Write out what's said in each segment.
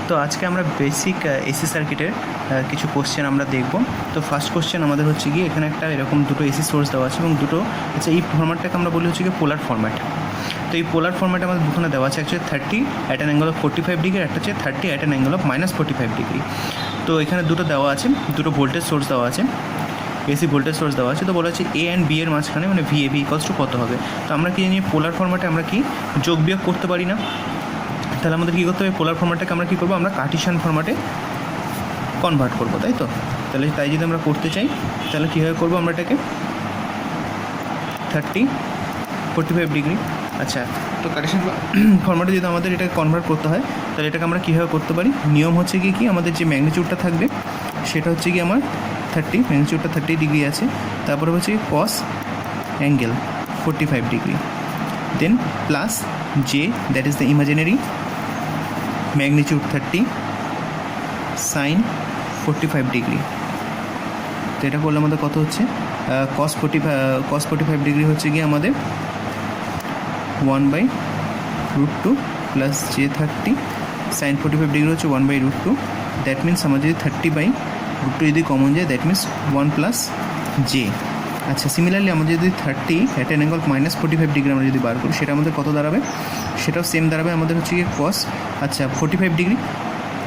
তো আজকে আমরা বেসিক এসি সার্কিটের কিছু কোশ্চেন আমরা দেখব। তো ফার্স্ট কোশ্চেন আমাদের হচ্ছে গিয়ে এখানে একটা এরকম দুটো এসি সোর্স দেওয়া আছে এবং দুটো এই ফরম্যাটটাকে আমরা বলি হচ্ছে গিয়ে পোলার ফরম্যাট। তো এই পোলার ফরম্যাটে আমাদের দুখানে দেওয়া আছে actually 30 at an angle of 45 degree, একটা হচ্ছে 30 at an angle of -45 degree. তো এখানে দুটো দেওয়া আছে, দুটো ভোল্টেজ সোর্স দেওয়া আছে, এসি ভোল্টেজ সোর্স দেওয়া আছে। তো বলা হচ্ছে এ অ্যান্ড বি এর মাঝখানে মানে VAB ইকুয়ালস টু কত হবে। তো আমরা কি জানি পোলার ফরম্যাটে আমরা কি যোগ বিয়োগ করতে পারি না, তাহলে আমাদের কী করতে হবে, পোলার ফরম্যাটটাকে আমরা কী করবো, আমরা কার্টিশিয়ান ফরম্যাটে কনভার্ট করবো, তাই তো। তাহলে তাই যদি আমরা করতে চাই তাহলে কীভাবে করবো, আমরা এটাকে 30 45 ডিগ্রি, আচ্ছা। তো কার্টিশিয়ান ফরম্যাটে যদি আমাদের এটাকে কনভার্ট করতে হয় তাহলে এটাকে আমরা কীভাবে করতে পারি, নিয়ম হচ্ছে গিয়ে কি আমাদের যে ম্যাগনিচিউডটা থাকবে সেটা হচ্ছে কি আমার 30, ম্যাগনিচিউডটা 30 ডিগ্রি আছে, তারপরে হচ্ছে cos angle 45 degree, then plus J, that is the imaginary magnitude 30 sin 45 degree. তো এটা করলে আমাদের কত হচ্ছে, cos 45 ডিগ্রি হচ্ছে গিয়ে আমাদের 1/√2 প্লাস J30 sin 45 ডিগ্রি হচ্ছে 1/√2। দ্যাট মিনস আমার যদি 30/√2 যদি কমন যায় দ্যাট মিনস 1 প্লাস J। আচ্ছা, সিমিলারলি আমরা যদি 30 অ্যাট অ্যান অ্যাঙ্গেল -45 ডিগ্রি আমরা যদি বার করি সেটা আমাদের কত দাঁড়াবে, সেটাও সেম দাঁড়াবে আমাদের হচ্ছে গিয়ে কস, আচ্ছা 45 ডিগ্রি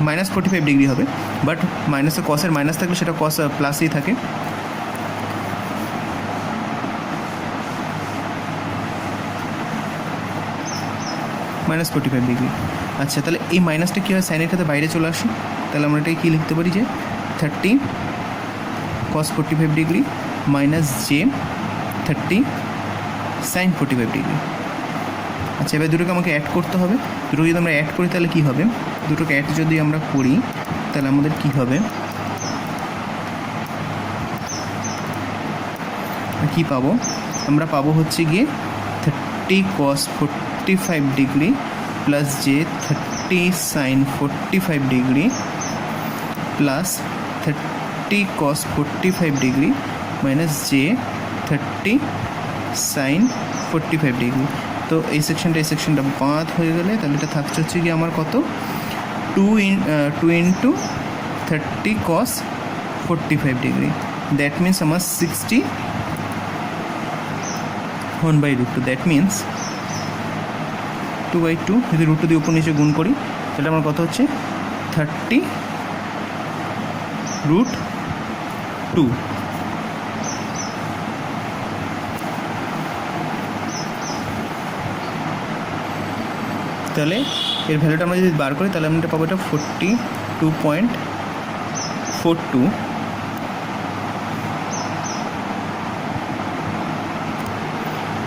-45 ডিগ্রি হবে, বাট মাইনাসে কসের মাইনাস থাকলে সেটা কস প্লাসই থাকে। -45 ডিগ্রি। আচ্ছা, তাহলে এই মাইনাসটা কী হয়, সাইনেরটাতে বাইরে চলে আসে, তাহলে আমরা এটাকে কী লিখতে পারি যে 30 cos 45 degree minus J30 sin 45 degree. আচ্ছা, এবার দুটোকে আমাকে অ্যাড করতে হবে। দুটো যদি আমরা অ্যাড করি তাহলে কী হবে, দুটোকে অ্যাড যদি আমরা করি তাহলে আমাদের কী হবে, কী পাবো, আমরা পাবো হচ্ছে গিয়ে 30 cos 45 degree plus J30 sin 45 degree plus 30 cos 45 degree minus J30 sin 45 degree. তো এই সেকশনটা বাদ হয়ে গেলে তাহলে এটা থাকছে হচ্ছে কি আমার কত, 2 into 30 cos 45 degree, that means আমার 60 1/√2, দ্যাট মিনস 2/2 যদি √2 দিয়ে উপর নিচে গুণ করি তাহলে আমার কত হচ্ছে 30√2। তাহলে এর ভ্যালুটা আমরা যদি বার করি তাহলে আমরা এটা পাবো, এটা 42.42।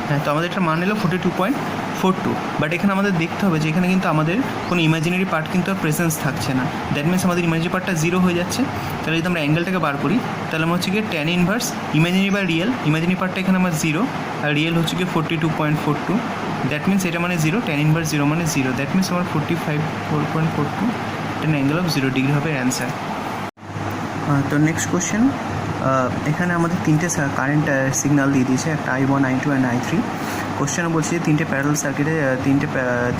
হ্যাঁ, তো আমাদের এটা মান নিল 42.42, বাট এখানে আমাদের দেখতে হবে যে এখানে কিন্তু আমাদের কোনো ইমাজিনারি পার্ট কিন্তু আর প্রেজেন্স থাকছে না, দ্যাট মিনস আমাদের ইমাজিনারি পার্টটা 0 হয়ে যাচ্ছে। তাহলে যদি আমরা অ্যাঙ্গেলটাকে বার করি তাহলে আমরা হচ্ছে গিয়ে tan ইনভার্স ইমাজিনারি বা রিয়েল, ইমাজিনারি পার্টটা এখানে আমার 0 আর রিয়েল হচ্ছে গিয়ে 42.42, দ্যাট মিনস এটা মানে 0, tan ইনভার্স 0 মানে 0, দ্যাট মিনস আমার 45.42 tan অ্যাঙ্গেল অফ 0 ডিগ্রি হবে অ্যান্সার। তো নেক্সট কোশ্চেন, এখানে আমাদের তিনটে কারেন্ট সিগন্যাল দিয়ে দিয়েছে, একটা I1 I2 অ্যান্ড I3। কোশ্চেনে বলছে যে তিনটে প্যারালাল সার্কিটে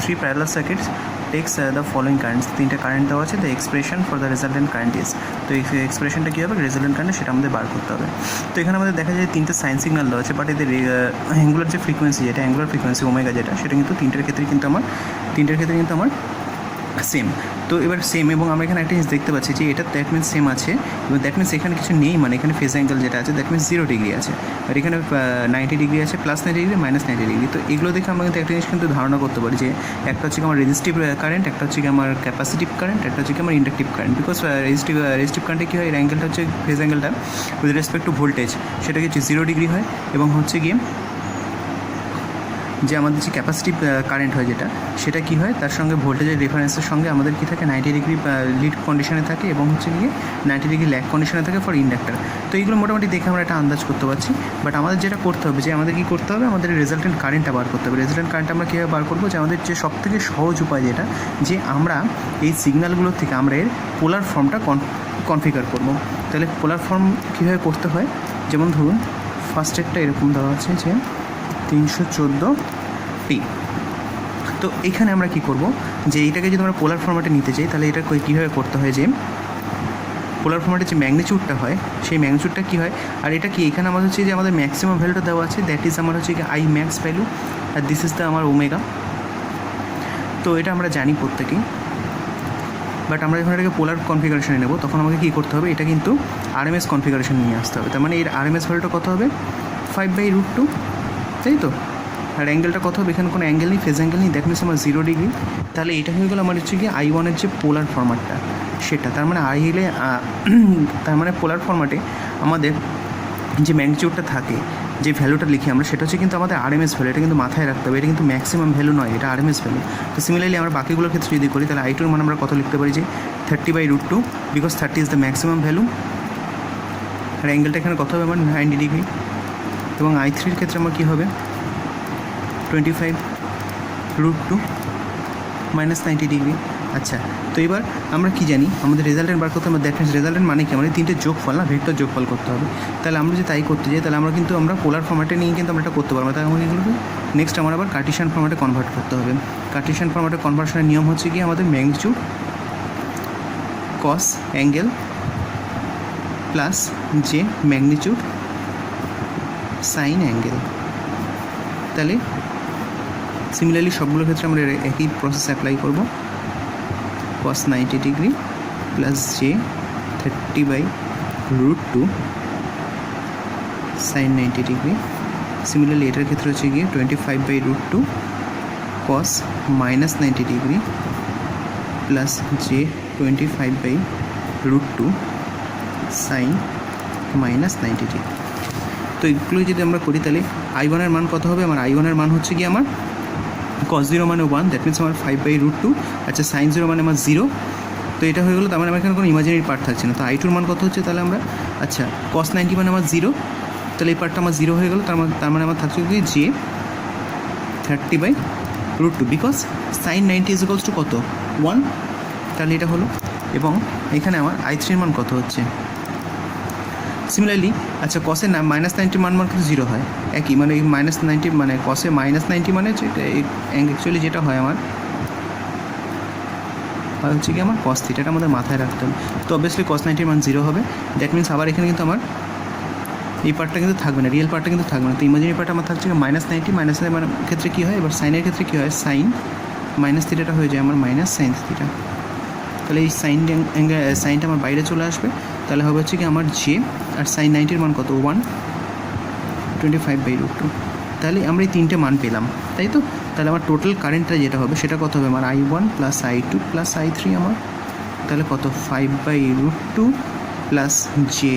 3 parallel circuits text the following currents, তিনটে কারেন্ট দেওয়া আছে, the expression for the resultant current is. তো এই এক্সপ্রেশনটা কী হবে, রেজাল্টেন্ট কারেন্ট সেটা আমাদের বার করতে হবে। তো এখানে আমাদের দেখা যায় তিনটে সাইন সিগন্যাল দেওয়া আছে, বাট এদের অ্যাঙ্গুলার যে ফ্রিকোয়েন্সি, যেটা অ্যাঙ্গুলার ফ্রিকোয়েন্সি ওমেগা যেটা, সেটা কিন্তু তিনটের ক্ষেত্রে কিন্তু আমার সেম। তো এবার সেম, এবং আমরা এখানে একটা জিনিস দেখতে পাচ্ছি যে এটা দ্যাট মিনস সেম আছে, এবং দ্যাট মিনস এখানে কিছু নেই, মানে এখানে ফেজ অ্যাঙ্গেল যেটা আছে দ্যাট মিনস 0 ডিগ্রি আছে, আর এখানে 90 ডিগ্রি আছে, +90 ডিগ্রি -90 ডিগ্রি। তো এগুলো দেখে আমরা কিন্তু একটা জিনিস কিন্তু ধারণা করতে পারি যে একটা হচ্ছে আমার রেজিস্টিভ কারেন্ট, একটা হচ্ছে আমার ক্যাপাসিটিভ কারেন্ট, একটা হচ্ছে আমার ইন্ডাকটিভ কারেন্ট। বিকজ রেজিস্টিভ কারেন্টে কী হয়, এর অ্যাঙ্গেলটা হচ্ছে ফেজ অ্যাঙ্গেলটা উইথ রেসপেক্ট টু ভোল্টেজ সেটা হচ্ছে 0 ডিগ্রি হয়, এবং হচ্ছে গিয়ে যে আমাদের যে ক্যাপাসিটিভ কারেন্ট হয় যেটা, সেটা কী হয়, তার সঙ্গে ভোল্টেজের রেফারেন্সের সঙ্গে আমাদের কী থাকে, 90 ডিগ্রি লিড কন্ডিশনে থাকে, এবং হচ্ছে গিয়ে 90 ডিগ্রি ল্যাগ কন্ডিশনে থাকে ফর ইন্ডাক্টার। তো এইগুলো মোটামুটি দেখে আমরা একটা আন্দাজ করতে পারছি, বাট আমাদের যেটা করতে হবে যে আমাদের কী করতে হবে, আমাদের রেজাল্টেন্ট কারেন্টটা বার করতে হবে। রেজাল্টেন্ট কারেন্টটা আমরা কীভাবে বার করবো, যে আমাদের যে সবথেকে সহজ উপায় যেটা, যে আমরা এই সিগন্যালগুলোর থেকে আমরা এর পোলার ফর্মটা কনফিগার করবো। তাহলে পোলার ফর্ম কীভাবে করতে হয়, যেমন ধরুন ফার্স্ট একটা এরকম দেওয়া আছে যে 314P। তো এখানে আমরা কি করব, যে এইটাকে যদি আমরা পোলার ফরম্যাটে নিতে চাই তাহলে এটা কীভাবে করতে হয়, যে পোলার ফরম্যাটে যে ম্যাগনিচিউডটা হয় সেই ম্যাগনিচিউডটা কী হয়, আর এটা কি এখানে আমাদের হচ্ছে যে আমাদের ম্যাক্সিমাম ভ্যালুটা দেওয়া আছে, দ্যাট ইজ আমার হচ্ছে কি আই ম্যাক্স ভ্যালু, আর দিস ইজ দ্য আমার ওমেগা। তো এটা আমরা জানি প্রত্যেকেই, বাট আমরা যখন এটাকে পোলার কনফিগারেশনে নেব তখন আমাকে কী করতে হবে, এটা কিন্তু আরএমএস কনফিগারেশন নিয়ে আসতে হবে। তার মানে এর আরএমএস ভ্যালুটা কত হবে, 5/√2, তাই তো। আর অ্যাঙ্গেলটা কত হবে, এখানে কোনো অ্যাঙ্গেল নেই, ফেজ অ্যাঙ্গেল নেই, দ্যাট মিনস আমার 0 ডিগ্রি। তাহলে এটা হয়ে গেলো আমার হচ্ছে কি I1-এর যে পোলার ফরম্যাটটা সেটা। তার মানে তার মানে পোলার ফরম্যাটে আমাদের যে ম্যাগনিচিউডটা থাকে, যে ভ্যালুটা লিখি আমরা, সেটা হচ্ছে কিন্তু আমাদের আরএমএস ভ্যালু। এটা কিন্তু মাথায় রাখতে হবে, এটা কিন্তু ম্যাক্সিমাম ভ্যালু নয়, এটা আরএমএস ভ্যালু। তো সিমিলারলি আমরা বাকিগুলোর ক্ষেত্রে যদি করি তাহলে I2-এর মান আমরা কত লিখতে পারি, যে 30/√2, because 30 is the maximum value. আর অ্যাঙ্গেলটা এখানে কত হবে আমার 90 ডিগ্রি। এবং I3-এর ক্ষেত্রে আমার কী হবে, 25/√2 -90 ডিগ্রি। আচ্ছা, তো এবার আমরা কি জানি, আমাদের রেজাল্টেন্ট বার করতে হবে, দ্যাট মিনস রেজাল্টেন্ট মানে কি, আমাদের তিনটে যোগফল না, ভেক্টর যোগফল করতে হবে। তাহলে আমরা যদি তাই করতে যাই তাহলে আমরা পোলার ফরম্যাটে নিয়ে কিন্তু আমরা এটা করতে পারবো। তাই আমাকে এগুলোকে নেক্সট আমার আবার কার্টিশিয়ান ফরম্যাটে কনভার্ট করতে হবে। কার্টিশিয়ান ফরম্যাটে কনভার্সনের নিয়ম হচ্ছে কি, আমাদের ম্যাগনিচিউড কস অ্যাঙ্গেল প্লাস যে ম্যাগনিচিউড সাইন অ্যাঙ্গেল। তাহলে সিমিলারলি সবগুলোর ক্ষেত্রে আমরা একই প্রসেস অ্যাপ্লাই করব, cos 90 ডিগ্রি প্লাস যে 30/√2 সাইন 90 ডিগ্রি। সিমিলারলি এটার ক্ষেত্রে হচ্ছে গিয়ে 25/√2 cos -90 ডিগ্রি প্লাস যে 25/√2 সাইন -90 ডিগ্রি। তো এগুলো যদি আমরা করি তাহলে I1-এর মান কত হবে, আমার I1-এর মান হচ্ছে কি আমার cos 0 মানে 1, দ্যাট মিনস আমার 5/√2। আচ্ছা, সাইন 0 মানে আমার 0। তো এটা হয়ে গেলো, তার মানে আমার এখানে কোনো ইমাজিনারি পার্ট থাকছে না। তো I2-র মান কত হচ্ছে, তাহলে আমরা আচ্ছা cos 90 মানে আমার 0, তাহলে এই পার্টটা আমার 0 হয়ে গেলো। তার মানে আমার থাকছে কি যে 30/√2, because sine 90 is equals to কত, 1। তাহলে এটা হলো। এবং এখানে আমার I3-এর মান কত হচ্ছে, সিমিলারলি আচ্ছা কসে -90 মান কিন্তু 0 হয়, একই মানে এই -90 মানে কসে -90 মানে অ্যাকচুয়ালি যেটা হয় আমার হচ্ছে কি আমার cos থিটা, এটা আমাদের মাথায় রাখতে হবে। তো অবভিয়াসলি cos 90 মান 0 হবে, দ্যাট মিনস আবার এখানে কিন্তু আমার এই পার্টটা কিন্তু থাকবে না, রিয়েল পার্টটা কিন্তু থাকবে না। তো ইমাজিনারি পার্ট আমার থাকছে -90, -90 মানে ক্ষেত্রে কী হয়, এবার সাইনের ক্ষেত্রে কী হয়, সাইন মাইনাস থিটাটা হয়ে যায় আমার -sin থিটা। তাহলে এই সাইনটা আমার বাইরে চলে আসবে, তাহলে হবে হচ্ছে কি আমার জে, আর সাইন 90-র মান কত, 1, 25/√2। তাহলে আমরা এই তিনটে মান পেলাম, তাই তো। তাহলে আমার টোটাল কারেন্টটা যেটা হবে সেটা কত হবে, আমার I1 plus I2 plus I3 আমার, তাহলে কত 5/√2 প্লাস জে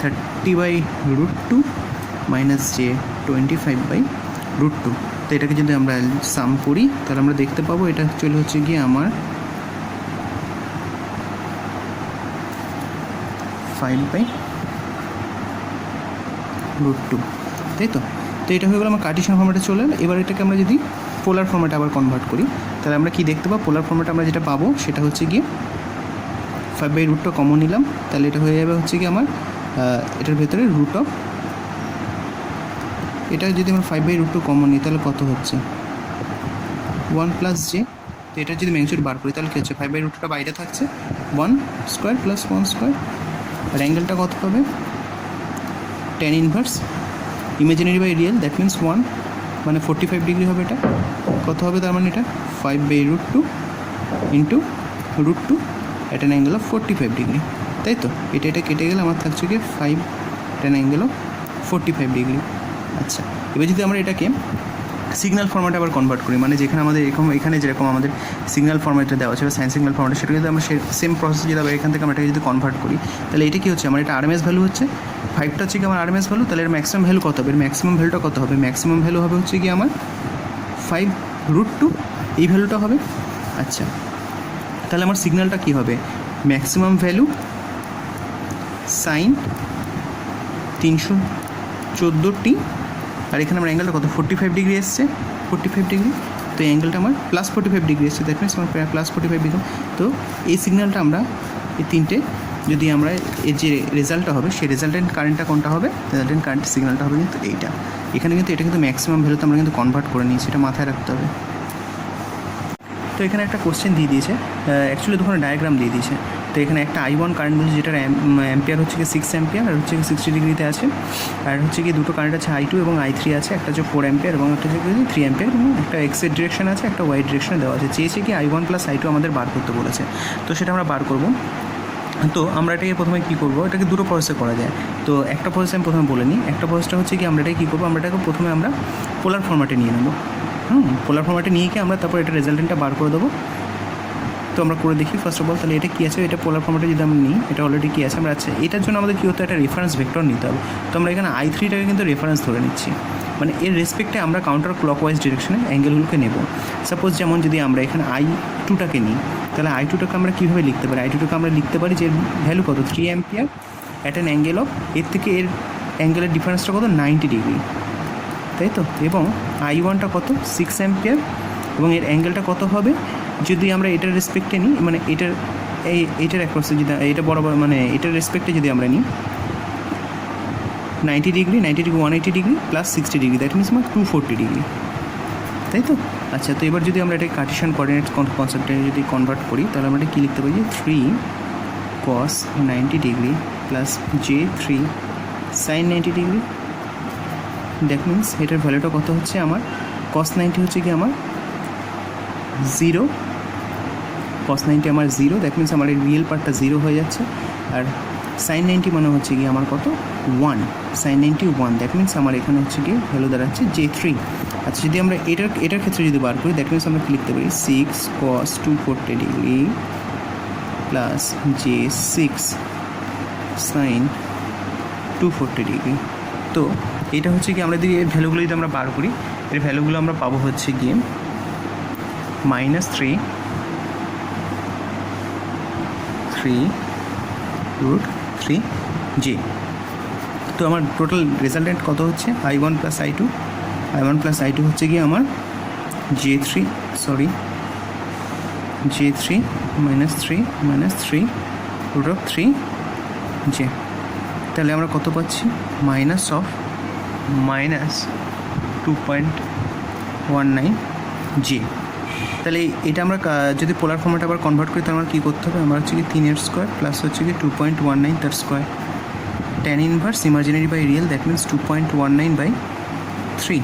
30/√2 মাইনাস জে 25/√2। তো এটাকে যদি আমরা সাম করি তাহলে আমরা দেখতে পাবো এটা অ্যাকচুয়ালি হচ্ছে গিয়ে আমার 5/√2, তাই তো। তো এটা হয়ে গেলো আমার কার্টিশিয়ান ফরম্যাটে চলে এলো। এবার এটাকে আমরা যদি পোলার ফরম্যাটে আবার কনভার্ট করি তাহলে আমরা কি দেখতে পাবো, পোলার ফরম্যাটে আমরা যেটা পাবো সেটা হচ্ছে গিয়ে 5/√2 কমন নিলাম, তাহলে এটা হয়ে যাবে হচ্ছে কি আমার এটার ভেতরে রুট অফ, এটা যদি আমরা 5/√2 কমন নিই তাহলে কত হচ্ছে 1 প্লাস জে। তো এটা যদি ম্যাগনিচিউড বার করি তাহলে কী হচ্ছে, 5/√2টা বাইরে থাকছে, 1 স্কোয়ার প্লাস 1 স্কোয়ার। আর অ্যাঙ্গেলটা কত হবে, tan inverse imaginary by real, that means 1 মানে 45 ডিগ্রি হবে। এটা কত হবে, তার মানে এটা 5/√2 into √2 at an angle of 45 degree, তাই তো। এটা কেটে গেলে আমার থাকছে কি 5 at an angle of 45 degree. আচ্ছা, এবার যদি আমরা এটাকে সিগন্যাল ফরম্যাটে আবার কনভার্ট করি, মানে যেখানে আমাদের এখানে যেরকম আমাদের সিগন্যাল ফরম্যাটটা দেওয়া আছে বা সাইন সিগন্যাল ফরম্যাটে, সেটা যদি আমরা সেম প্রসেস যদি আবার এখান থেকে আমরা এটাকে যদি কনভার্ট করি তাহলে এটা কী হচ্ছে, আমার এটা আরএমএস ভ্যালু হচ্ছে 5টা হচ্ছে কি আমার আরএমএস ভ্যালু। তাহলে এর ম্যাক্সিমাম ভ্যালু কত হবে, এর ম্যাক্সিমাম ভ্যালুটা কত হবে, ম্যাক্সিমাম ভ্যালু হবে হচ্ছে কি আমার 5/√2, এই ভ্যালুটা হবে। আচ্ছা, তাহলে আমার সিগন্যালটা কী হবে, ম্যাক্সিমাম ভ্যালু সাইন 314t, আর এখানে আমার অ্যাঙ্গেলটা কত 45 ডিগ্রি এসছে, 45 ডিগ্রি। তো এই অ্যাঙ্গেলটা আমার প্লাস 45 ডিগ্রি এসছে, দ্যাট মিনস আমার প্লাস 45 ডিগ্রি। তো এই সিগন্যালটা আমরা এই তিনটে যদি আমরা এর যে রেজাল্টটা হবে সেই রেজাল্টেন্ট কারেন্টটা কোনটা হবে, রেজাল্টেন্ট কারেন্ট সিগন্যালটা হবে কিন্তু এইটা। এখানে কিন্তু এটা কিন্তু ম্যাক্সিমাম ভ্যালুতে আমরা কিন্তু কনভার্ট করে নিয়েছি, এটা মাথায় রাখতে হবে। তো এখানে একটা কোশ্চেন দিয়ে দিয়েছে, অ্যাকচুয়ালি দুখানে ডায়াগ্রাম দিয়ে দিয়েছে। তো এখানে একটা I1 কারেন্ট বলছে, যেটার অ্যাম্পিয়ার হচ্ছে কি 6 অ্যাম্পিয়ার, আর হচ্ছে কি 60 ডিগ্রিতে আছে। আর হচ্ছে কি দুটো কারেন্ট আছে I2 এবং I3 আছে, একটা হচ্ছে 4 অ্যাম্পিয়ার এবং একটা হচ্ছে 3 অ্যাম্পিয়ার, এবং একটা এক্সের ডিরেকশন আছে, একটা ওয়াই ডিরেকশনে দেওয়া আছে। চেয়েছে কি I1 প্লাস I2 আমাদের বার করতে বলেছে। তো সেটা আমরা বার করব। তো আমরা এটাকে প্রথমে কী করবো, এটাকে দুটো প্রসেসে করা যায়। তো একটা প্রসেস আমি প্রথমে বলে নিই। একটা প্রসেসটা হচ্ছে কি আমরা এটাকে কী করবো, আমরা এটাকে প্রথমে আমরা পোলার ফরম্যাটে নিয়ে নেবো। পোলার ফরম্যাটে নিয়ে গিয়ে আমরা তারপর এটা রেজাল্টেন্টটা বার করে দেবো। তো আমরা করে দেখি ফার্স্ট অফ অল, তাহলে এটা কী আছে, এটা পোলার ফরম্যাটে যদি আমরা নিই, এটা অলরেডি কী আছে আমরা আছে। এটার জন্য আমাদের কী হতো, একটা রেফারেন্স ভেক্টর নিতে হবে। তো আমরা এখানে I3টাকে কিন্তু রেফারেন্স ধরে নিচ্ছি, মানে এর রেসপেক্টে আমরা কাউন্টার ক্লকওয়াইজ ডিরেকশনে অ্যাঙ্গেলগুলোকে নেব। সাপোজ যেমন যদি আমরা এখানে I2টাকে নিই, তাহলে I2টাকে আমরা কীভাবে লিখতে পারি, I2টাকে আমরা লিখতে পারি যে ভ্যালু কত 3 ampere at an angle of, এর থেকে এর অ্যাঙ্গেলের ডিফারেন্সটা কত 90 ডিগ্রি, তাই তো। এবং I1টা কত 6 অ্যাম্পিয়ার, এবং এর অ্যাঙ্গেলটা কত হবে যদি আমরা এটার রেসপেক্টে নিই, মানে এইটার অ্যাক্রসে যদি এটা বরাবর, মানে এটার রেসপেক্টে যদি আমরা নিই 90 degree 180 degree plus 60 degree, that means আমার 240 ডিগ্রি, তাই তো। আচ্ছা, তো এবার যদি আমরা এটাকে কার্টেশিয়ান কোঅর্ডিনেট কনসেপ্টে যদি কনভার্ট করি, তাহলে আমরা এটা কী লিখতে পারি, 3 cos 90 degree plus J3 sin 90 degree. That means এটার ভ্যালুটা কত হচ্ছে আমার, cos 90 হচ্ছে কি আমার 0, cos 90 আমার 0, দ্যাট মিনস আমার এই রিয়েল পার্টটা 0 হয়ে যাচ্ছে। আর sin 90 মানে হচ্ছে কি আমার কত 1, sin 90 1, দ্যাট মিনস আমার এখানে হচ্ছে কি ভ্যালু দাঁড়াচ্ছে J3। আচ্ছা, যদি আমরা এটার ক্ষেত্রে যদি বার করি, দ্যাট মিনস আমরা কি লিখতে পারি 6 cos 240 degree plus J6 sin 240 degree. তো এটা হচ্ছে কি আমরা যদি এর ভ্যালুগুলো যদি আমরা বার করি, এর ভ্যালুগুলো আমরা পাবো হচ্ছে গিয়ে -3√3J। তো আমার টোটাল রেজাল্টেন্ট কত হচ্ছে I1 প্লাস I2 হচ্ছে গিয়ে আমার J3 -3√3J। তাহলে আমরা কত পাচ্ছি, -2.19J। তাহলে এটা আমরা যদি পোলার ফর্মেট আবার কনভার্ট করি, তাহলে আমরা কী করতে হবে, আমরা হচ্ছে কি 3 স্কোয়ার প্লাস হচ্ছে কি 2.19 তার square, tan inverse imaginary by real, that means 2.19/3,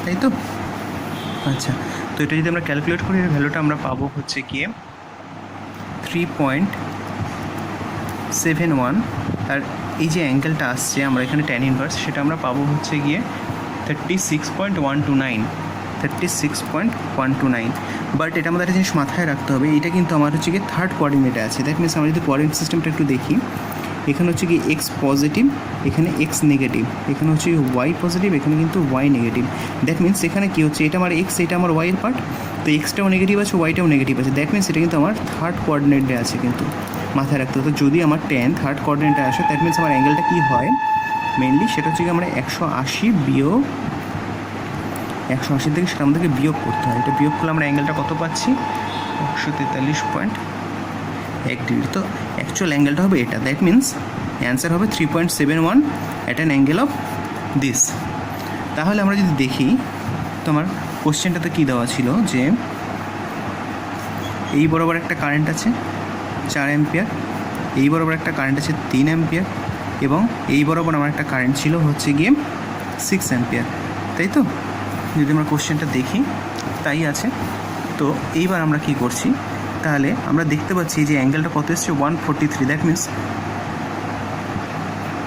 তাই তো। আচ্ছা, তো এটা যদি আমরা ক্যালকুলেট করি, এর ভ্যালুটা আমরা পাবো হচ্ছে গিয়ে 3.71। আর এই যে অ্যাঙ্গেলটা আসছে আমরা এখানে tan ইনভার্স, সেটা আমরা পাবো হচ্ছে গিয়ে 36.129। বাট এটা আমাদের একটা জিনিস মাথায় রাখতে হবে, এটা কিন্তু আমার হচ্ছে গিয়ে থার্ড কোঅর্ডিনেটে আছে। দ্যাট মিনস আমরা যদি কোঅর্ডিনেট সিস্টেমটা একটু দেখি, এখানে হচ্ছে কি এক্স পজিটিভ, এখানে এক্স নেগেটিভ, এখানে হচ্ছে ওয়াই পজিটিভ, এখানে কিন্তু ওয়াই নেগেটিভ। দ্যাট মিনস এখানে কী হচ্ছে, এটা আমার এক্স, এটা আমার ওয়াইয়ের পার্ট, তো এক্সটাও নেগেটিভ আছে, ওয়াইটাও নেগেটিভ আছে। দ্যাট মিনস এটা কিন্তু আমার থার্ড কোঅর্ডিনেটে আছে, কিন্তু মাথায় রাখতে হবে। তো যদি আমার tan থার্ড কোঅর্ডিনেটে আসে, দ্যাট মিনস আমার অ্যাঙ্গেলটা কী হয় মেনলি, সেটা হচ্ছে কি আমরা 180 বিয়োগ 180 থেকে সেটা আমাদেরকে বিয়োগ করতে হয়। এটা বিয়োগ করলে আমরা অ্যাঙ্গেলটা কত পাচ্ছি, 143.1 ডিগ্রি। তো অ্যাকচুয়াল অ্যাঙ্গেলটা হবে এটা, দ্যাট মিনস অ্যান্সার হবে 3.71 at an angle of this. তাহলে আমরা যদি দেখি, তো আমার কোশ্চেনটাতে কী দেওয়া ছিল যে এই বরাবর একটা কারেন্ট আছে 4 অ্যাম্পিয়ার, এই বরাবর একটা কারেন্ট আছে 3 অ্যাম্পিয়ার, এবং এই বরাবর আমার একটা কারেন্ট ছিল হচ্ছে গিয়ে 6 অ্যাম্পিয়ার, তাই তো। যদি আমরা কোশ্চেনটা দেখি তাই আছে। তো এইবার আমরা কি করছি, তাহলে আমরা দেখতে পাচ্ছি যে অ্যাঙ্গেলটা কত এসছে 143, দ্যাট মিনস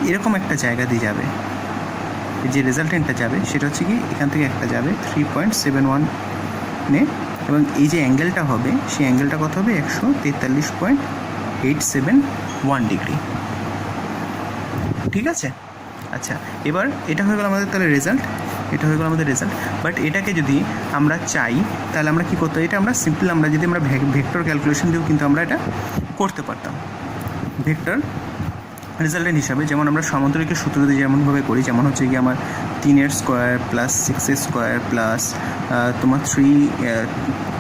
এরকম একটা জায়গা দিয়ে যাবে, যে রেজাল্টেন্টটা যাবে সেটা হচ্ছে কি এখান থেকে একটা যাবে 3.71 এবং এই যে অ্যাঙ্গেলটা হবে সেই অ্যাঙ্গেলটা কত হবে 143.871 ডিগ্রি, ঠিক আছে। আচ্ছা, এবার এটা হয়ে গেল আমাদের তাহলে রেজাল্ট, এটা হয়ে গেল আমাদের রেজাল্ট। বাট এটাকে যদি আমরা চাই, তাহলে আমরা কী করতে হয়, এটা আমরা সিম্পল, আমরা যদি আমরা ভেক্টর ক্যালকুলেশন দিয়েও কিন্তু আমরা এটা করতে পারতাম ভেক্টর রেজাল্টেন্ট হিসাবে। যেমন আমরা সমান্তরিকের সূত্র দিয়ে যেমনভাবে করি, যেমন হচ্ছে কি আমার 3 স্কোয়ার প্লাস 6 স্কোয়ার প্লাস তোমার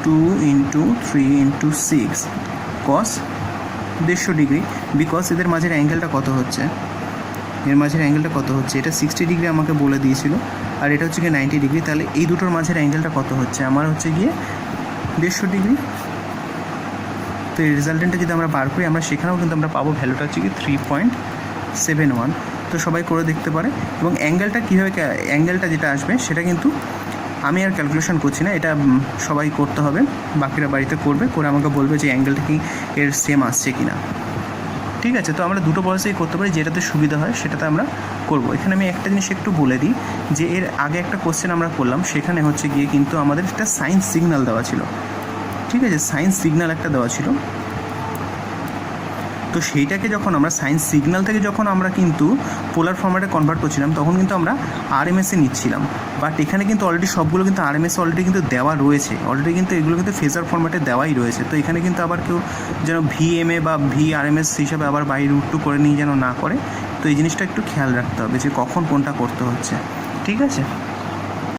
2 × 3 × 6 cos 150 ডিগ্রি, বিকজ এদের মাঝের অ্যাঙ্গেলটা কত হচ্ছে, এর মাঝের অ্যাঙ্গেলটা কত হচ্ছে, এটা 60 ডিগ্রি আমাকে বলে দিয়েছিল, আর এটা হচ্ছে গিয়ে 90 ডিগ্রি। তাহলে এই দুটোর মাঝের অ্যাঙ্গেলটা কত হচ্ছে আমার হচ্ছে গিয়ে 150 ডিগ্রি। তো এই রেজাল্টেন্টটা যদি আমরা বার করি আমরা সেখানেও কিন্তু আমরা পাবো ভ্যালুটা হচ্ছে কি 3.71। তো সবাই করে দেখতে পারে। এবং অ্যাঙ্গেলটা কীভাবে, অ্যাঙ্গেলটা যেটা আসবে সেটা কিন্তু আমি আর ক্যালকুলেশন করছি না, এটা সবাই করতে হবে, বাকিরা বাড়িতে করবে, করে আমাকে বলবে যে অ্যাঙ্গেলটা কি এর সেম আসছে কি না। ঠিক আছে, তো আমরা দুটো প্রসেসেই করতে পারি, যেটাতে সুবিধা হয় সেটাতে আমরা করব। এখানে আমি একটা জিনিস একটু বলে দিই যে এর আগে একটা কোশ্চেন আমরা করলাম, সেখানে হচ্ছে গিয়ে কিন্তু আমাদের একটা সাইন সিগন্যাল দেওয়া ছিল। ঠিক আছে, সাইন সিগন্যাল একটা দেওয়া ছিল। তো সেইটাকে যখন আমরা সাইন সিগন্যাল থেকে যখন আমরা কিন্তু পোলার ফরম্যাটে কনভার্ট করছিলাম তখন কিন্তু আমরা আরএমএসে নিচ্ছিলাম। বাট এখানে কিন্তু অলরেডি সবগুলো কিন্তু আরএমএসে অলরেডি কিন্তু দেওয়া রয়েছে, অলরেডি কিন্তু এগুলো কিন্তু ফেজার ফরম্যাটে দেওয়াই রয়েছে। তো এখানে কিন্তু আবার কেউ যেন ভিএমএ বা ভিআরএমএস হিসাবে আবার বাই রুট টু করে নিয়ে যেন না করে। তো এই জিনিসটা একটু খেয়াল রাখতে হবে যে কখন কোনটা করতে হচ্ছে। ঠিক আছে।